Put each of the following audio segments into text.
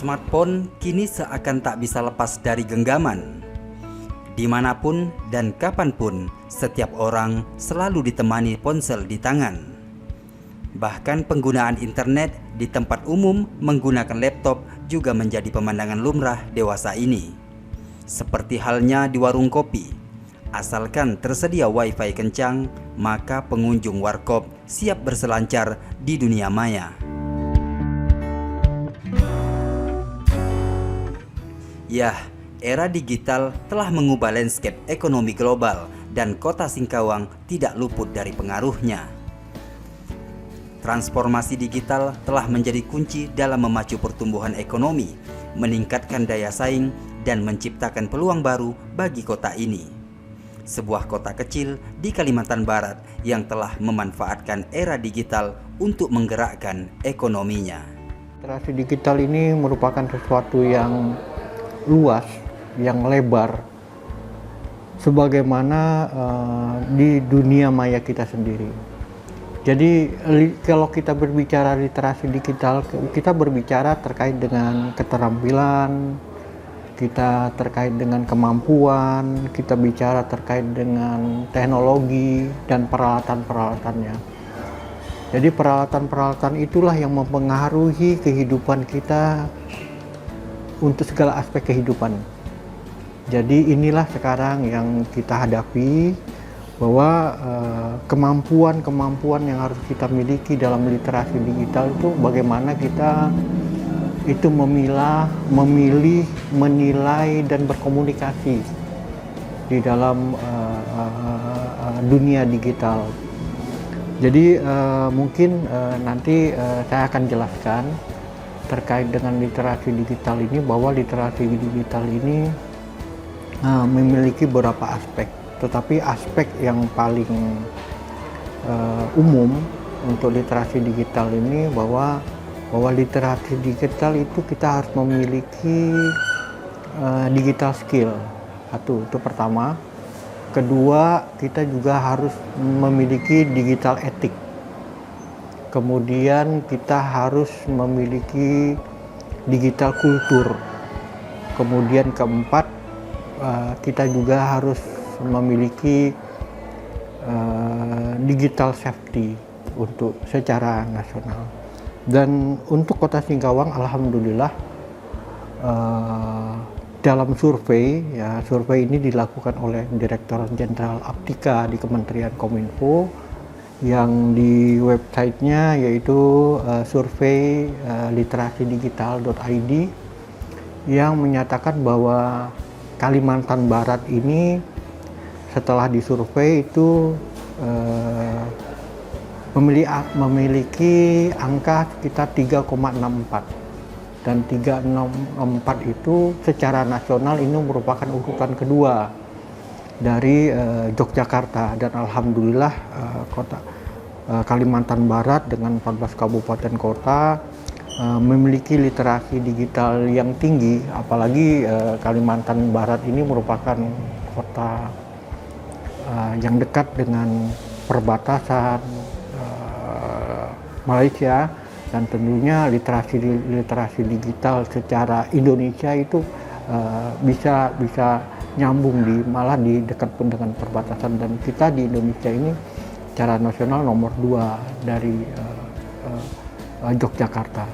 Smartphone kini seakan tak bisa lepas dari genggaman. Dimanapun dan kapanpun, setiap orang selalu ditemani ponsel di tangan. Bahkan penggunaan internet di tempat umum menggunakan laptop juga menjadi pemandangan lumrah dewasa ini. Seperti halnya di warung kopi, asalkan tersedia wifi kencang, maka pengunjung warkop siap berselancar di dunia maya. Yah, era digital telah mengubah landscape ekonomi global dan kota Singkawang tidak luput dari pengaruhnya. Transformasi digital telah menjadi kunci dalam memacu pertumbuhan ekonomi, meningkatkan daya saing, dan menciptakan peluang baru bagi kota ini. Sebuah kota kecil di Kalimantan Barat yang telah memanfaatkan era digital untuk menggerakkan ekonominya. Literasi digital ini merupakan sesuatu yang luas, yang lebar, sebagaimana di dunia maya kita sendiri. Jadi kalau kita berbicara literasi digital, kita berbicara terkait dengan keterampilan, kita terkait dengan kemampuan, kita bicara terkait dengan teknologi dan peralatan-peralatannya. Jadi peralatan-peralatan itulah yang mempengaruhi kehidupan kita untuk segala aspek kehidupan. Jadi inilah sekarang yang kita hadapi, bahwa kemampuan-kemampuan yang harus kita miliki dalam literasi digital itu bagaimana kita itu memilah, memilih, menilai, dan berkomunikasi di dalam dunia digital. Jadi mungkin nanti saya akan jelaskan terkait dengan literasi digital ini, bahwa literasi digital ini memiliki beberapa aspek, tetapi aspek yang paling umum untuk literasi digital ini bahwa literasi digital itu kita harus memiliki digital skill. Itu pertama. Kedua, kita juga harus memiliki digital etik. Kemudian kita harus memiliki digital kultur. Kemudian keempat, kita juga harus memiliki digital safety untuk secara nasional. Dan untuk Kota Singkawang, alhamdulillah dalam survei ini dilakukan oleh Direktorat Jenderal Aptika di Kementerian Kominfo, yang di websitenya yaitu survei literasidigital.id, yang menyatakan bahwa Kalimantan Barat ini setelah disurvei itu memiliki angka sekitar 3,64, dan 3,64 itu secara nasional ini merupakan urutan kedua dari Yogyakarta. Dan alhamdulillah kota Kalimantan Barat dengan 14 kabupaten kota memiliki literasi digital yang tinggi, apalagi Kalimantan Barat ini merupakan kota yang dekat dengan perbatasan Malaysia, dan tentunya literasi digital secara Indonesia itu bisa nyambung malah di dekat pun dengan perbatasan, dan kita di Indonesia ini secara nasional nomor 2 dari Yogyakarta.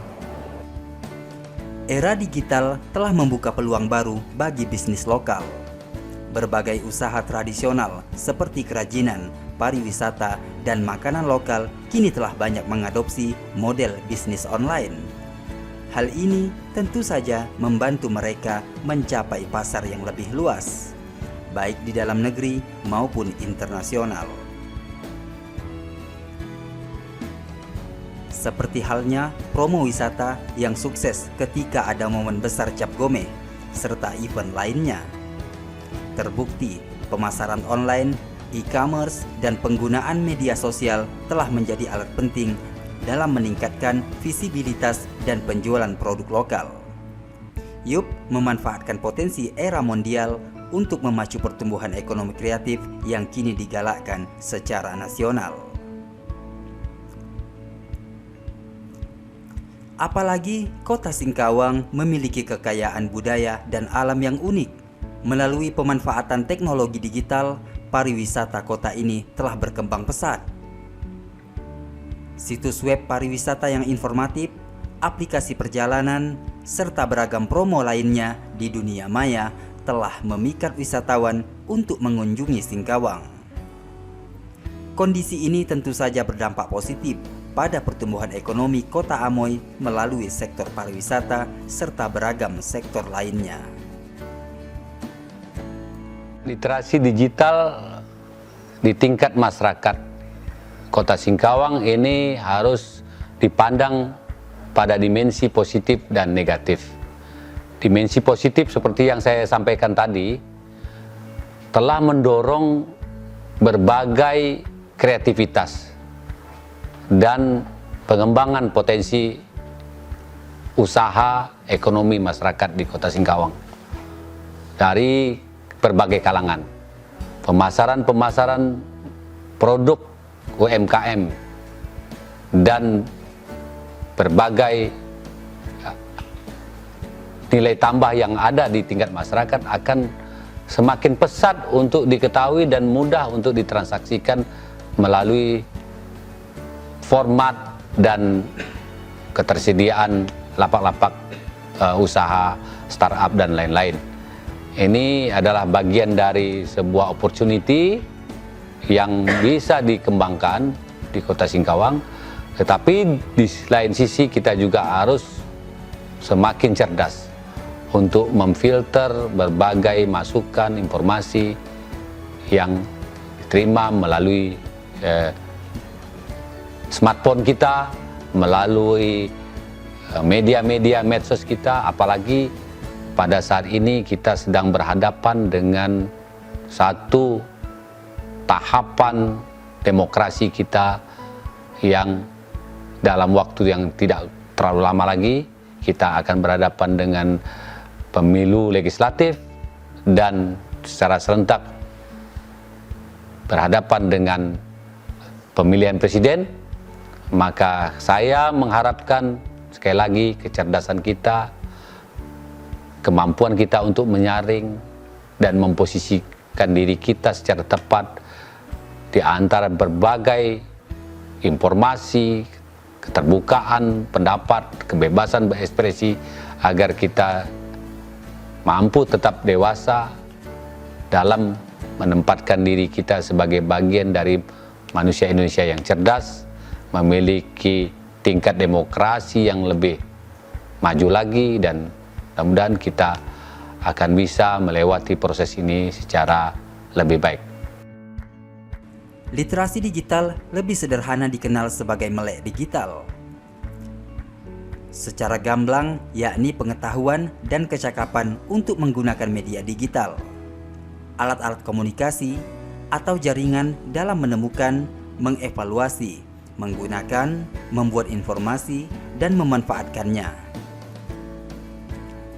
Era digital telah membuka peluang baru bagi bisnis lokal. Berbagai usaha tradisional seperti kerajinan, pariwisata, dan makanan lokal kini telah banyak mengadopsi model bisnis online. Hal ini tentu saja membantu mereka mencapai pasar yang lebih luas, baik di dalam negeri maupun internasional. Seperti halnya promo wisata yang sukses ketika ada momen besar Cap Gome, serta event lainnya. Terbukti, pemasaran online, e-commerce, dan penggunaan media sosial telah menjadi alat penting dalam meningkatkan visibilitas dan penjualan produk lokal. Yup memanfaatkan potensi era mondial untuk memacu pertumbuhan ekonomi kreatif yang kini digalakkan secara nasional. Apalagi kota Singkawang memiliki kekayaan budaya dan alam yang unik. Melalui pemanfaatan teknologi digital, pariwisata kota ini telah berkembang pesat. Situs web pariwisata yang informatif, aplikasi perjalanan, serta beragam promo lainnya di dunia maya telah memikat wisatawan untuk mengunjungi Singkawang. Kondisi ini tentu saja berdampak positif pada pertumbuhan ekonomi Kota Amoy melalui sektor pariwisata serta beragam sektor lainnya. Literasi digital di tingkat masyarakat Kota Singkawang ini harus dipandang pada dimensi positif dan negatif. Dimensi positif seperti yang saya sampaikan tadi telah mendorong berbagai kreativitas dan pengembangan potensi usaha ekonomi masyarakat di Kota Singkawang dari berbagai kalangan. Pemasaran produk UMKM dan berbagai nilai tambah yang ada di tingkat masyarakat akan semakin pesat untuk diketahui dan mudah untuk ditransaksikan melalui format dan ketersediaan lapak-lapak usaha, startup dan lain-lain. Ini adalah bagian dari sebuah opportunity yang bisa dikembangkan di Kota Singkawang, tetapi di lain sisi kita juga harus semakin cerdas untuk memfilter berbagai masukan, informasi yang diterima melalui smartphone kita, melalui media-media medsos kita, apalagi pada saat ini kita sedang berhadapan dengan satu tahapan demokrasi kita yang dalam waktu yang tidak terlalu lama lagi kita akan berhadapan dengan pemilu legislatif dan secara serentak berhadapan dengan pemilihan presiden. Maka saya mengharapkan sekali lagi kecerdasan kita, kemampuan kita untuk menyaring dan memposisikan diri kita secara tepat di antara berbagai informasi, keterbukaan pendapat, kebebasan berekspresi, agar kita mampu tetap dewasa dalam menempatkan diri kita sebagai bagian dari manusia Indonesia yang cerdas, memiliki tingkat demokrasi yang lebih maju lagi, dan mudah-mudahan kita akan bisa melewati proses ini secara lebih baik. Literasi digital lebih sederhana dikenal sebagai melek digital. Secara gamblang, yakni pengetahuan dan kecakapan untuk menggunakan media digital, alat-alat komunikasi, atau jaringan dalam menemukan, mengevaluasi, menggunakan, membuat informasi, dan memanfaatkannya.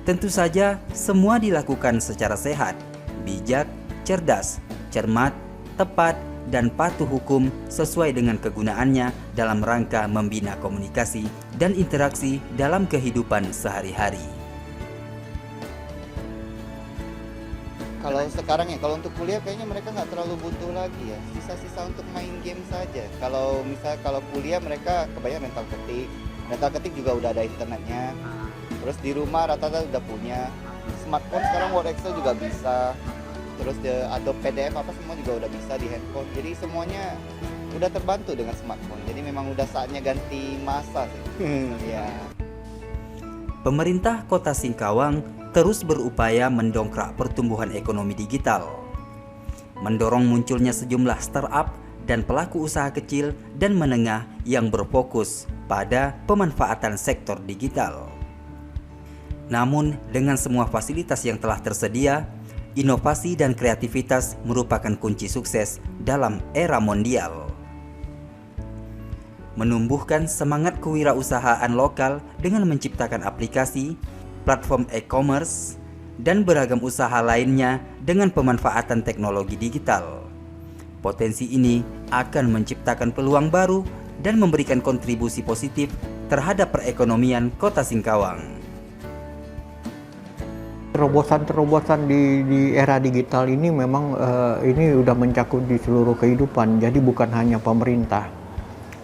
Tentu saja, semua dilakukan secara sehat, bijak, cerdas, cermat, tepat, dan patuh hukum sesuai dengan kegunaannya dalam rangka membina komunikasi dan interaksi dalam kehidupan sehari-hari. Kalau sekarang ya, kalau untuk kuliah kayaknya mereka nggak terlalu butuh lagi ya, sisa-sisa untuk main game saja. Kalau kuliah mereka kebanyakan rental ketik juga udah ada internetnya. Terus di rumah rata-rata udah punya smartphone, sekarang Word Excel juga bisa. Terus Adobe PDF apa semua juga udah bisa di handphone. Jadi semuanya udah terbantu dengan smartphone. Jadi memang udah saatnya ganti masa sih. Ya. Pemerintah Kota Singkawang terus berupaya mendongkrak pertumbuhan ekonomi digital, mendorong munculnya sejumlah startup dan pelaku usaha kecil dan menengah yang berfokus pada pemanfaatan sektor digital. Namun, dengan semua fasilitas yang telah tersedia, inovasi dan kreativitas merupakan kunci sukses dalam era mondial. Menumbuhkan semangat kewirausahaan lokal dengan menciptakan aplikasi, platform e-commerce, dan beragam usaha lainnya dengan pemanfaatan teknologi digital. Potensi ini akan menciptakan peluang baru dan memberikan kontribusi positif terhadap perekonomian Kota Singkawang. Terobosan-terobosan di era digital ini memang ini udah mencakup di seluruh kehidupan. Jadi bukan hanya pemerintah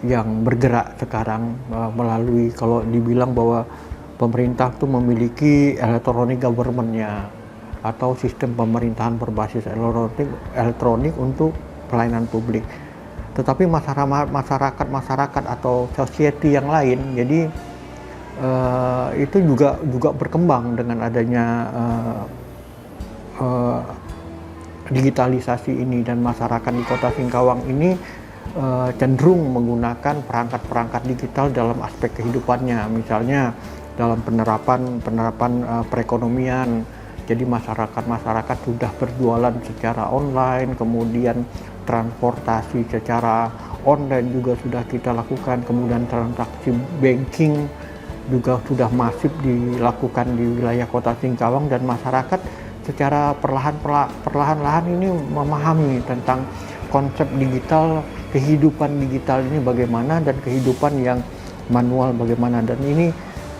yang bergerak sekarang melalui, kalau dibilang bahwa pemerintah itu memiliki electronic government-nya atau sistem pemerintahan berbasis elektronik untuk pelayanan publik. Tetapi masyarakat atau society yang lain, jadi itu juga berkembang dengan adanya digitalisasi ini, dan masyarakat di Kota Singkawang ini cenderung menggunakan perangkat-perangkat digital dalam aspek kehidupannya, misalnya dalam penerapan perekonomian. Jadi masyarakat sudah berjualan secara online, kemudian transportasi secara online juga sudah kita lakukan, kemudian transaksi banking juga sudah masif dilakukan di wilayah Kota Singkawang, dan masyarakat secara perlahan-lahan ini memahami tentang konsep digital, kehidupan digital ini bagaimana, dan kehidupan yang manual bagaimana. Dan ini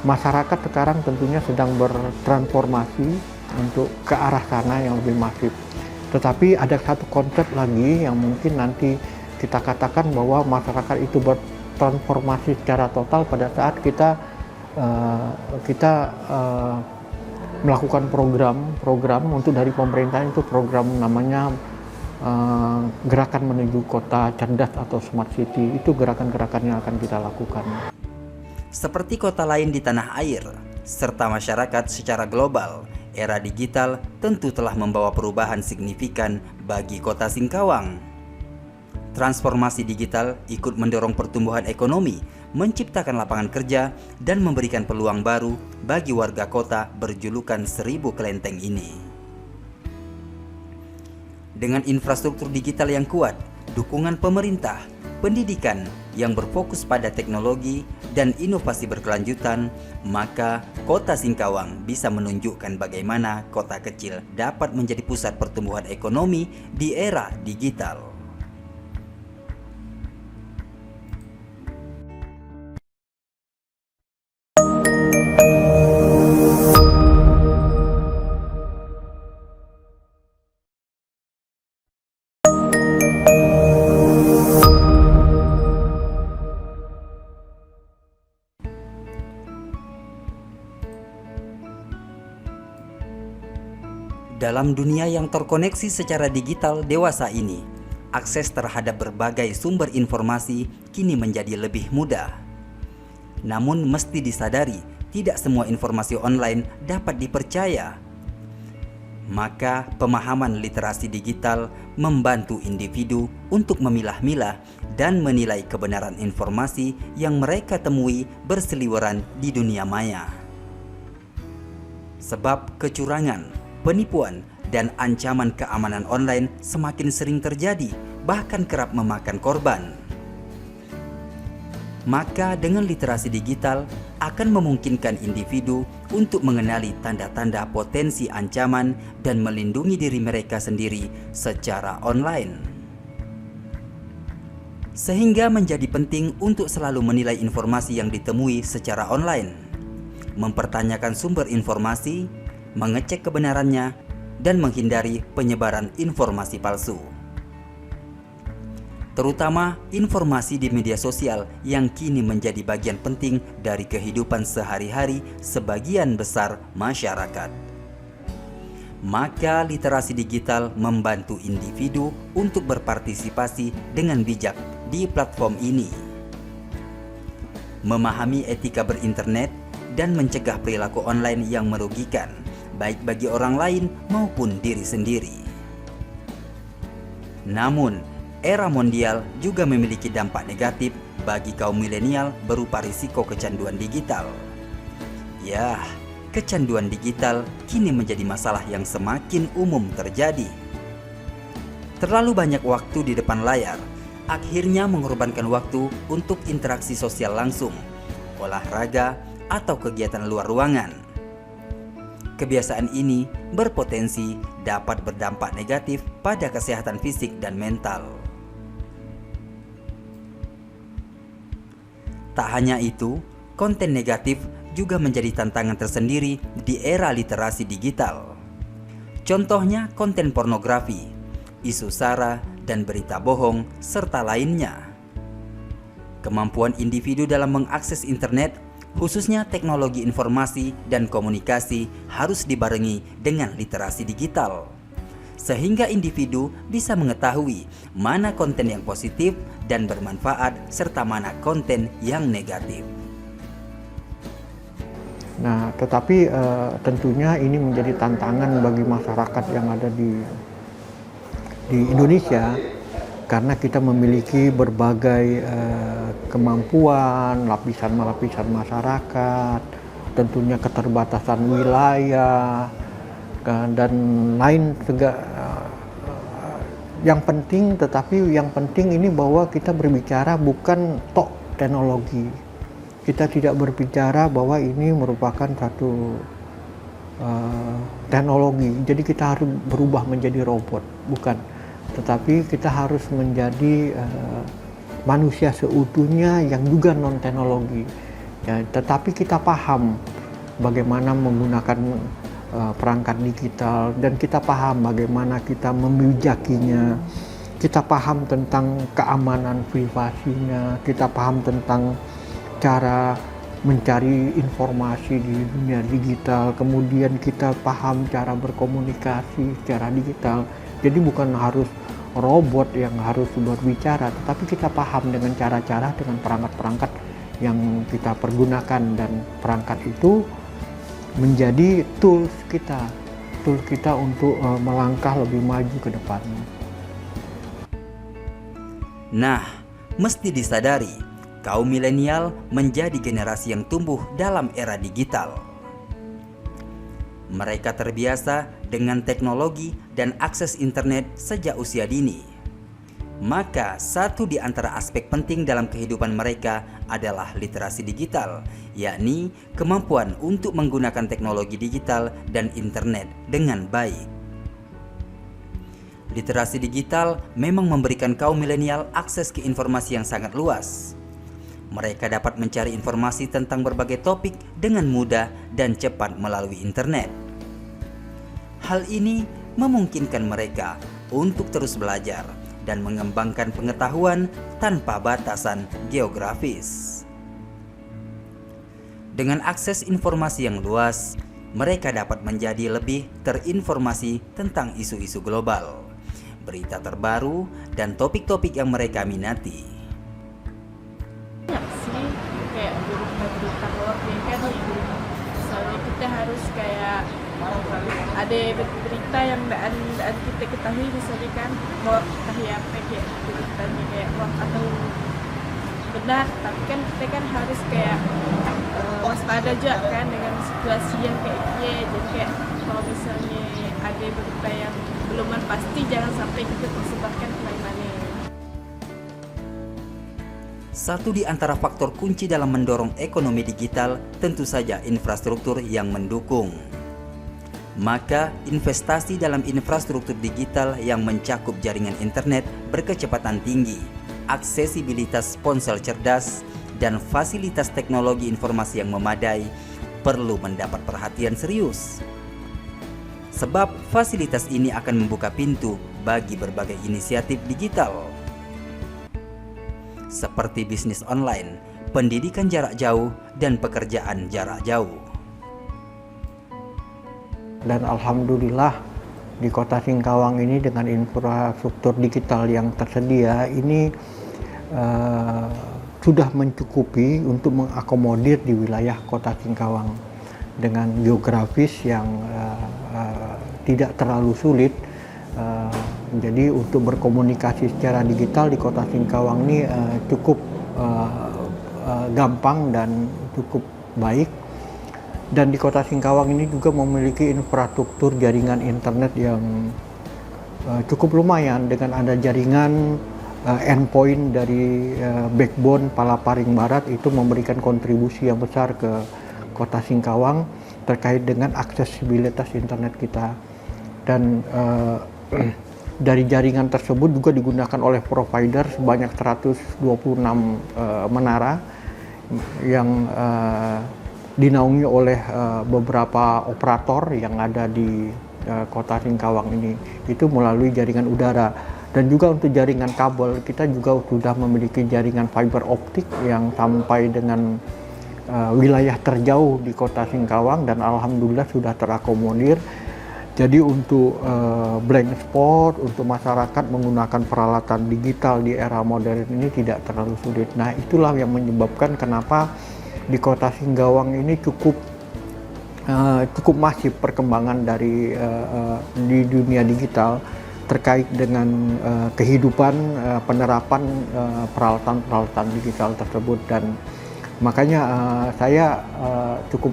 masyarakat sekarang tentunya sedang bertransformasi untuk ke arah sana yang lebih masif. Tetapi ada satu konsep lagi yang mungkin nanti kita katakan bahwa masyarakat itu bertransformasi secara total pada saat kita melakukan program untuk dari pemerintah, itu program namanya gerakan menuju kota cerdas atau smart city. Itu gerakan-gerakan yang akan kita lakukan. Seperti kota lain di tanah air serta masyarakat secara global, era digital tentu telah membawa perubahan signifikan bagi Kota Singkawang. Transformasi digital ikut mendorong pertumbuhan ekonomi, menciptakan lapangan kerja, dan memberikan peluang baru bagi warga kota berjulukan 1000 kelenteng ini. Dengan infrastruktur digital yang kuat, dukungan pemerintah, pendidikan yang berfokus pada teknologi dan inovasi berkelanjutan, maka Kota Singkawang bisa menunjukkan bagaimana kota kecil dapat menjadi pusat pertumbuhan ekonomi di era digital. Dalam dunia yang terkoneksi secara digital dewasa ini, akses terhadap berbagai sumber informasi kini menjadi lebih mudah. Namun mesti disadari, tidak semua informasi online dapat dipercaya. Maka pemahaman literasi digital membantu individu untuk memilah-milah dan menilai kebenaran informasi yang mereka temui berseliweran di dunia maya. Sebab kecurangan, penipuan, dan ancaman keamanan online semakin sering terjadi, bahkan kerap memakan korban. Maka dengan literasi digital akan memungkinkan individu untuk mengenali tanda-tanda potensi ancaman dan melindungi diri mereka sendiri secara online. Sehingga menjadi penting untuk selalu menilai informasi yang ditemui secara online, mempertanyakan sumber informasi, mengecek kebenarannya, dan menghindari penyebaran informasi palsu. Terutama informasi di media sosial yang kini menjadi bagian penting dari kehidupan sehari-hari sebagian besar masyarakat. Maka literasi digital membantu individu untuk berpartisipasi dengan bijak di platform ini, memahami etika berinternet, dan mencegah perilaku online yang merugikan, baik bagi orang lain maupun diri sendiri. Namun, era mondial juga memiliki dampak negatif bagi kaum milenial berupa risiko kecanduan digital. Ya, kecanduan digital kini menjadi masalah yang semakin umum terjadi. Terlalu banyak waktu di depan layar, akhirnya mengorbankan waktu untuk interaksi sosial langsung, olahraga, atau kegiatan luar ruangan. Kebiasaan ini berpotensi dapat berdampak negatif pada kesehatan fisik dan mental. Tak hanya itu, konten negatif juga menjadi tantangan tersendiri di era literasi digital. Contohnya konten pornografi, isu sara, dan berita bohong, serta lainnya. Kemampuan individu dalam mengakses internet, khususnya teknologi informasi dan komunikasi, harus dibarengi dengan literasi digital, sehingga individu bisa mengetahui mana konten yang positif dan bermanfaat serta mana konten yang negatif. Nah, tetapi tentunya ini menjadi tantangan bagi masyarakat yang ada di Indonesia, karena kita memiliki berbagai kemampuan, lapisan-lapisan masyarakat, tentunya keterbatasan wilayah, dan lain yang penting ini bahwa kita berbicara bukan tok teknologi. Kita tidak berbicara bahwa ini merupakan satu teknologi, jadi kita harus berubah menjadi robot, bukan. Tetapi kita harus menjadi manusia seutuhnya yang juga non teknologi. Ya, tetapi kita paham bagaimana menggunakan perangkat digital, dan kita paham bagaimana kita memijakinya, kita paham tentang keamanan privasinya, kita paham tentang cara mencari informasi di dunia digital, kemudian kita paham cara berkomunikasi secara digital. Jadi bukan harus robot yang harus berbicara, tetapi kita paham dengan cara-cara, dengan perangkat-perangkat yang kita pergunakan, dan perangkat itu menjadi tools kita untuk melangkah lebih maju ke depannya. Nah, mesti disadari, kaum milenial menjadi generasi yang tumbuh dalam era digital. Mereka terbiasa dengan teknologi dan akses internet sejak usia dini. Maka satu di antara aspek penting dalam kehidupan mereka adalah literasi digital, yakni kemampuan untuk menggunakan teknologi digital dan internet dengan baik. Literasi digital memang memberikan kaum milenial akses ke informasi yang sangat luas. Mereka dapat mencari informasi tentang berbagai topik dengan mudah dan cepat melalui internet. Hal ini memungkinkan mereka untuk terus belajar dan mengembangkan pengetahuan tanpa batasan geografis. Dengan akses informasi yang luas, mereka dapat menjadi lebih terinformasi tentang isu-isu global, berita terbaru, dan topik-topik yang mereka minati. Kayak berita hoax kan, misalnya kita harus kayak ada berita yang tidak kita ketahui, misalnya kan hoax apa kayak beritanya kayak hoax atau benar, tapi kan kita kan harus kayak waspada juga kan dengan situasi yang kayak jadi kayak kalau misalnya ada berita yang belum pasti, jangan sampai kita tersebarkan kemana-mana. Satu di antara faktor kunci dalam mendorong ekonomi digital tentu saja infrastruktur yang mendukung. Maka investasi dalam infrastruktur digital yang mencakup jaringan internet berkecepatan tinggi, aksesibilitas ponsel cerdas, dan fasilitas teknologi informasi yang memadai perlu mendapat perhatian serius. Sebab fasilitas ini akan membuka pintu bagi berbagai inisiatif digital, seperti bisnis online, pendidikan jarak jauh, dan pekerjaan jarak jauh. Dan alhamdulillah di Kota Singkawang ini dengan infrastruktur digital yang tersedia ini sudah mencukupi untuk mengakomodir di wilayah Kota Singkawang dengan geografis yang tidak terlalu sulit. Jadi untuk berkomunikasi secara digital di Kota Singkawang ini cukup gampang dan cukup baik. Dan di Kota Singkawang ini juga memiliki infrastruktur jaringan internet yang cukup lumayan, dengan ada jaringan endpoint dari backbone Palaparing Barat, itu memberikan kontribusi yang besar ke Kota Singkawang terkait dengan aksesibilitas internet kita. Dan dari jaringan tersebut juga digunakan oleh provider sebanyak 126 menara yang dinaungi oleh beberapa operator yang ada di kota Singkawang ini, itu melalui jaringan udara. Dan juga untuk jaringan kabel, kita juga sudah memiliki jaringan fiber optik yang sampai dengan wilayah terjauh di kota Singkawang, dan alhamdulillah sudah terakomodir. Jadi untuk blank spot, untuk masyarakat menggunakan peralatan digital di era modern ini tidak terlalu sulit. Nah, itulah yang menyebabkan kenapa di kota Singkawang ini cukup masif perkembangan dari di dunia digital terkait dengan kehidupan penerapan peralatan-peralatan digital tersebut. Dan makanya saya cukup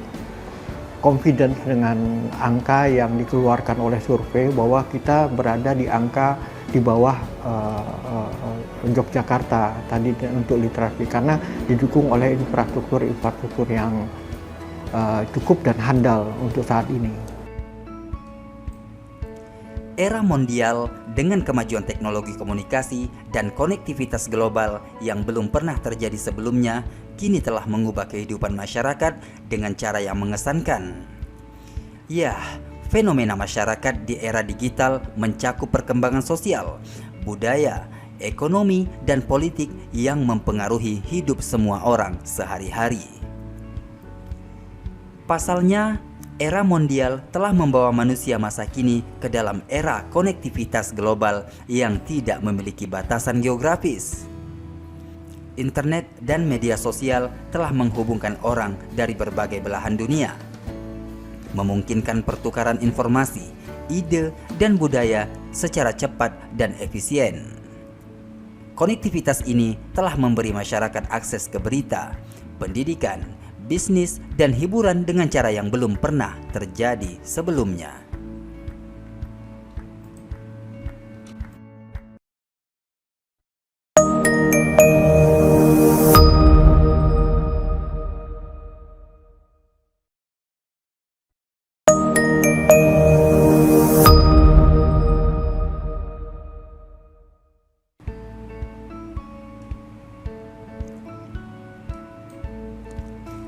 confident dengan angka yang dikeluarkan oleh survei bahwa kita berada di angka di bawah Yogyakarta tadi untuk literasi, karena didukung oleh infrastruktur yang cukup dan handal untuk saat ini. Era mondial dengan kemajuan teknologi komunikasi dan konektivitas global yang belum pernah terjadi sebelumnya kini telah mengubah kehidupan masyarakat dengan cara yang mengesankan. Ya, fenomena masyarakat di era digital mencakup perkembangan sosial, budaya, ekonomi, dan politik yang mempengaruhi hidup semua orang sehari-hari. Pasalnya, era mondial telah membawa manusia masa kini ke dalam era konektivitas global yang tidak memiliki batasan geografis. Internet dan media sosial telah menghubungkan orang dari berbagai belahan dunia, memungkinkan pertukaran informasi, ide, dan budaya secara cepat dan efisien. Konektivitas ini telah memberi masyarakat akses ke berita, pendidikan, bisnis, dan hiburan dengan cara yang belum pernah terjadi sebelumnya.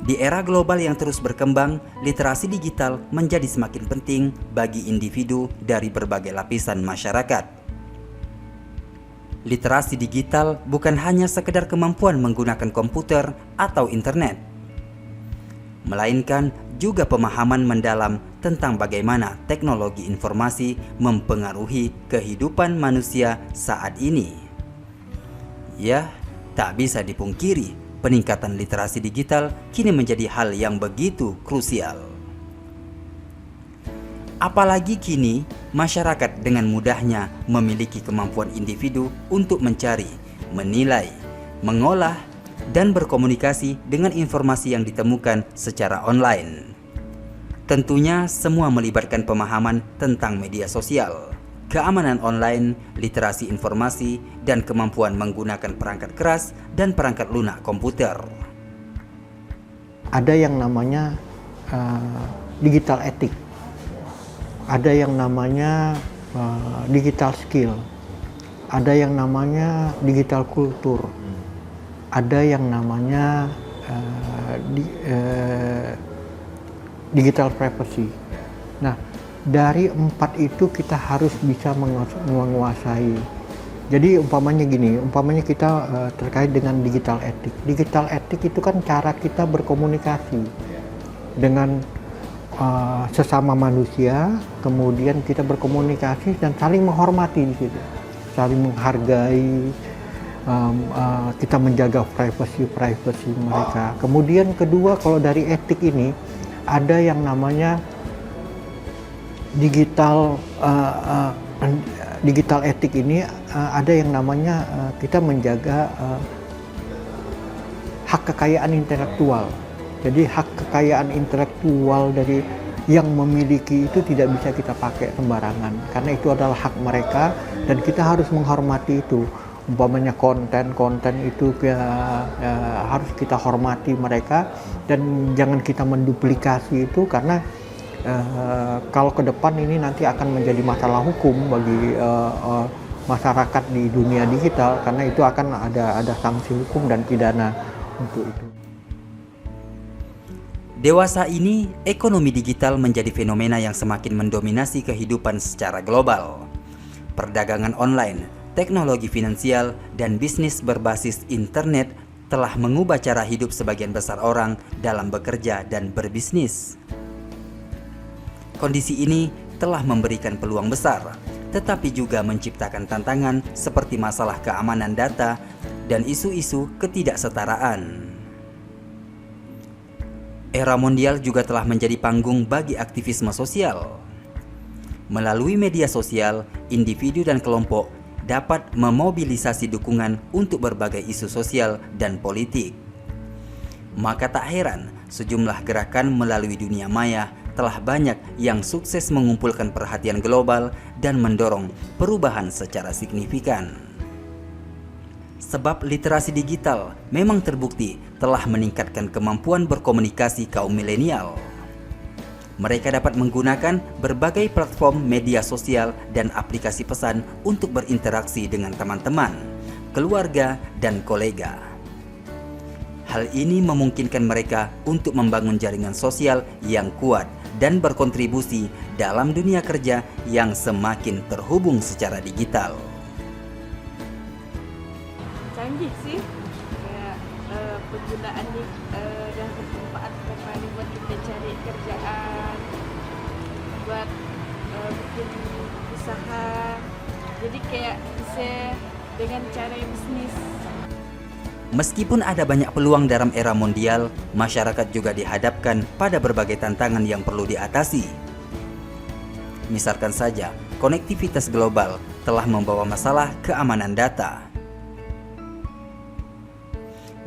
Di era global yang terus berkembang, literasi digital menjadi semakin penting bagi individu dari berbagai lapisan masyarakat. Literasi digital bukan hanya sekedar kemampuan menggunakan komputer atau internet, melainkan juga pemahaman mendalam tentang bagaimana teknologi informasi mempengaruhi kehidupan manusia saat ini. Ya, tak bisa dipungkiri, peningkatan literasi digital kini menjadi hal yang begitu krusial. Apalagi kini, masyarakat dengan mudahnya memiliki kemampuan individu untuk mencari, menilai, mengolah, dan berkomunikasi dengan informasi yang ditemukan secara online. Tentunya semua melibatkan pemahaman tentang media sosial, keamanan online, literasi informasi, dan kemampuan menggunakan perangkat keras dan perangkat lunak komputer. Ada yang namanya digital etik, ada yang namanya digital skill, ada yang namanya digital kultur, ada yang namanya digital privacy. Nah, dari 4 itu kita harus bisa menguasai. Jadi umpamanya gini, umpamanya kita terkait dengan digital etik. Digital etik itu kan cara kita berkomunikasi dengan sesama manusia, kemudian kita berkomunikasi dan saling menghormati di situ, saling menghargai, kita menjaga privasi mereka. Kemudian kedua, kalau dari etik ini ada yang namanya digital etik ini, ada yang namanya kita menjaga hak kekayaan intelektual. Jadi hak kekayaan intelektual dari yang memiliki itu tidak bisa kita pakai sembarangan, karena itu adalah hak mereka dan kita harus menghormati itu. Umpamanya konten itu harus kita hormati mereka dan jangan kita menduplikasi itu, karena kalau ke depan ini nanti akan menjadi masalah hukum bagi masyarakat di dunia digital, karena itu akan ada sanksi hukum dan pidana untuk itu. Dewasa ini, ekonomi digital menjadi fenomena yang semakin mendominasi kehidupan secara global. Perdagangan online, teknologi finansial, dan bisnis berbasis internet telah mengubah cara hidup sebagian besar orang dalam bekerja dan berbisnis. Kondisi ini telah memberikan peluang besar, tetapi juga menciptakan tantangan seperti masalah keamanan data dan isu-isu ketidaksetaraan. Era mondial juga telah menjadi panggung bagi aktivisme sosial. Melalui media sosial, individu dan kelompok dapat memobilisasi dukungan untuk berbagai isu sosial dan politik. Maka tak heran, sejumlah gerakan melalui dunia maya telah banyak yang sukses mengumpulkan perhatian global dan mendorong perubahan secara signifikan. Sebab literasi digital memang terbukti telah meningkatkan kemampuan berkomunikasi kaum milenial. Mereka dapat menggunakan berbagai platform media sosial dan aplikasi pesan untuk berinteraksi dengan teman-teman, keluarga, dan kolega. Hal ini memungkinkan mereka untuk membangun jaringan sosial yang kuat dan berkontribusi dalam dunia kerja yang semakin terhubung secara digital. Canggih sih, kayak penggunaannya dah bermanfaat kembali buat kita cari kerjaan, buat bikin usaha, jadi kayak bisa dengan cara bisnis. Meskipun ada banyak peluang dalam era mondial, masyarakat juga dihadapkan pada berbagai tantangan yang perlu diatasi. Misalkan saja, konektivitas global telah membawa masalah keamanan data.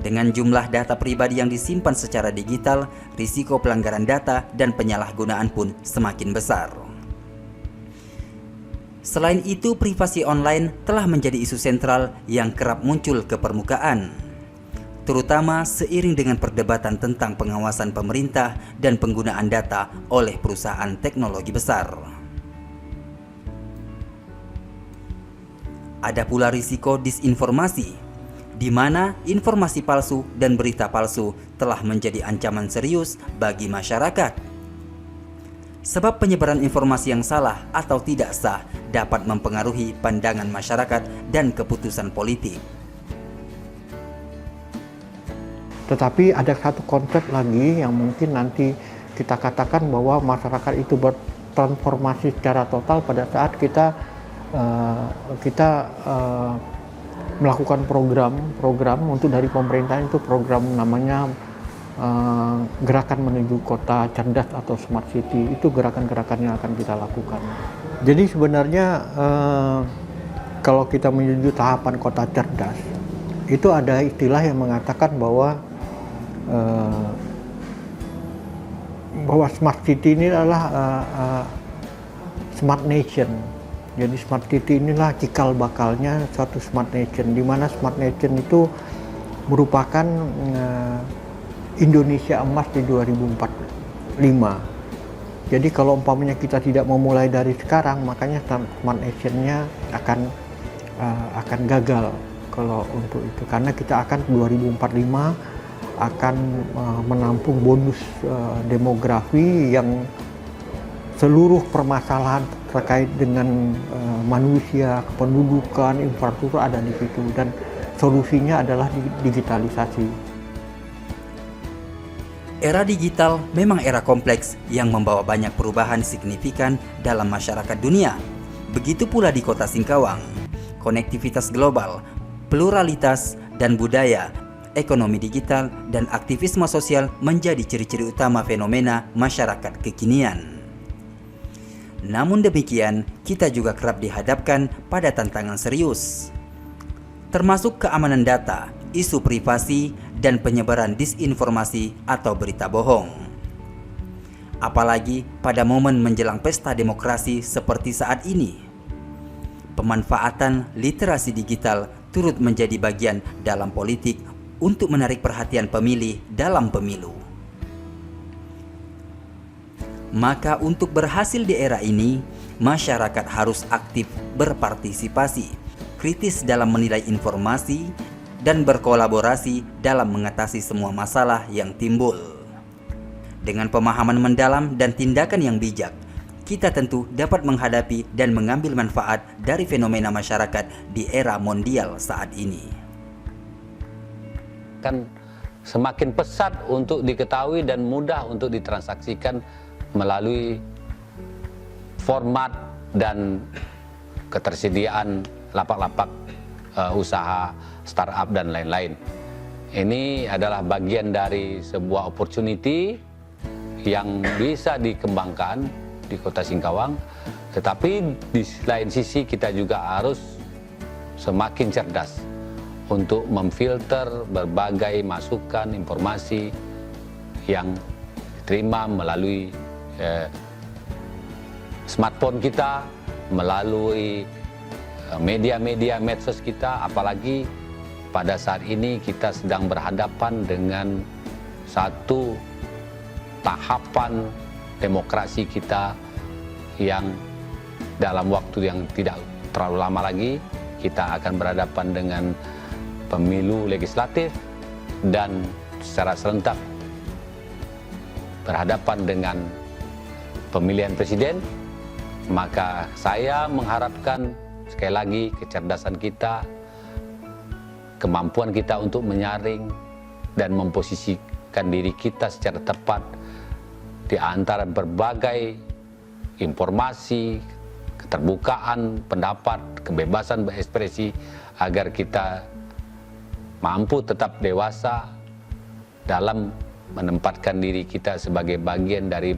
Dengan jumlah data pribadi yang disimpan secara digital, risiko pelanggaran data dan penyalahgunaan pun semakin besar. Selain itu, privasi online telah menjadi isu sentral yang kerap muncul ke permukaan, terutama seiring dengan perdebatan tentang pengawasan pemerintah dan penggunaan data oleh perusahaan teknologi besar. Ada pula risiko disinformasi, di mana informasi palsu dan berita palsu telah menjadi ancaman serius bagi masyarakat. Sebab penyebaran informasi yang salah atau tidak sah dapat mempengaruhi pandangan masyarakat dan keputusan politik. Tetapi ada satu konsep lagi yang mungkin nanti kita katakan bahwa masyarakat itu bertransformasi secara total pada saat kita melakukan program untuk dari pemerintahan, itu program namanya gerakan menuju kota cerdas atau smart city. Itu gerakan-gerakan yang akan kita lakukan. Jadi sebenarnya kalau kita menuju tahapan kota cerdas, itu ada istilah yang mengatakan bahwa smart city ini adalah smart nation. Jadi smart city inilah cikal bakalnya suatu smart nation, di mana smart nation itu merupakan Indonesia emas di 2045. Jadi kalau umpamanya kita tidak memulai dari sekarang, makanya smart nation-nya akan gagal kalau untuk itu, karena kita akan 2045 akan menampung bonus demografi yang seluruh permasalahan terkait dengan manusia, kependudukan, infrastruktur ada di situ, dan solusinya adalah digitalisasi. Era digital memang era kompleks yang membawa banyak perubahan signifikan dalam masyarakat dunia. Begitu pula di kota Singkawang. Konektivitas global, pluralitas dan budaya, ekonomi digital, dan aktivisme sosial menjadi ciri-ciri utama fenomena masyarakat kekinian. Namun demikian, kita juga kerap dihadapkan pada tantangan serius, termasuk keamanan data, isu privasi, dan penyebaran disinformasi atau berita bohong. Apalagi pada momen menjelang pesta demokrasi seperti saat ini, pemanfaatan literasi digital turut menjadi bagian dalam politik untuk menarik perhatian pemilih dalam pemilu. Maka untuk berhasil di era ini, masyarakat harus aktif berpartisipasi, kritis dalam menilai informasi, dan berkolaborasi dalam mengatasi semua masalah yang timbul. Dengan pemahaman mendalam dan tindakan yang bijak, kita tentu dapat menghadapi dan mengambil manfaat dari fenomena masyarakat di era mondial saat ini. Kan semakin pesat untuk diketahui dan mudah untuk ditransaksikan melalui format dan ketersediaan lapak-lapak usaha, startup dan lain-lain. Ini adalah bagian dari sebuah opportunity yang bisa dikembangkan di Kota Singkawang, tetapi di lain sisi kita juga harus semakin cerdas untuk memfilter berbagai masukan informasi yang diterima melalui smartphone kita, melalui media-media medsos kita, apalagi pada saat ini kita sedang berhadapan dengan satu tahapan demokrasi kita yang dalam waktu yang tidak terlalu lama lagi kita akan berhadapan dengan pemilu legislatif dan secara serentak berhadapan dengan pemilihan presiden. Maka saya mengharapkan sekali lagi kecerdasan kita, kemampuan kita untuk menyaring dan memposisikan diri kita secara tepat di antara berbagai informasi, keterbukaan pendapat, kebebasan berekspresi, agar kita mampu tetap dewasa dalam menempatkan diri kita sebagai bagian dari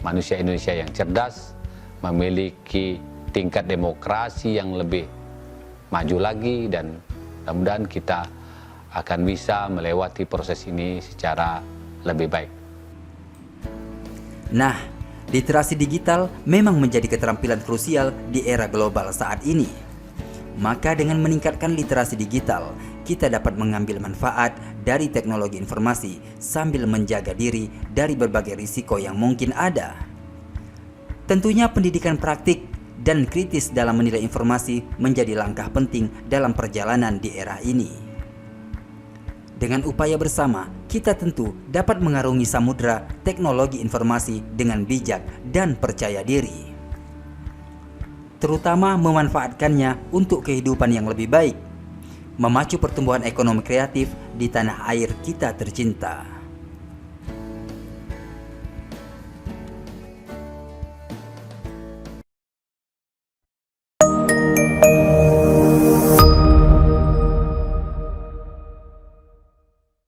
manusia Indonesia yang cerdas, memiliki tingkat demokrasi yang lebih maju lagi, dan mudah-mudahan kita akan bisa melewati proses ini secara lebih baik. Nah, literasi digital memang menjadi keterampilan krusial di era global saat ini. Maka dengan meningkatkan literasi digital, kita dapat mengambil manfaat dari teknologi informasi sambil menjaga diri dari berbagai risiko yang mungkin ada. Tentunya pendidikan praktik dan kritis dalam menilai informasi menjadi langkah penting dalam perjalanan di era ini. Dengan upaya bersama, kita tentu dapat mengarungi samudra teknologi informasi dengan bijak dan percaya diri. Terutama memanfaatkannya untuk kehidupan yang lebih baik, memacu pertumbuhan ekonomi kreatif di tanah air kita tercinta.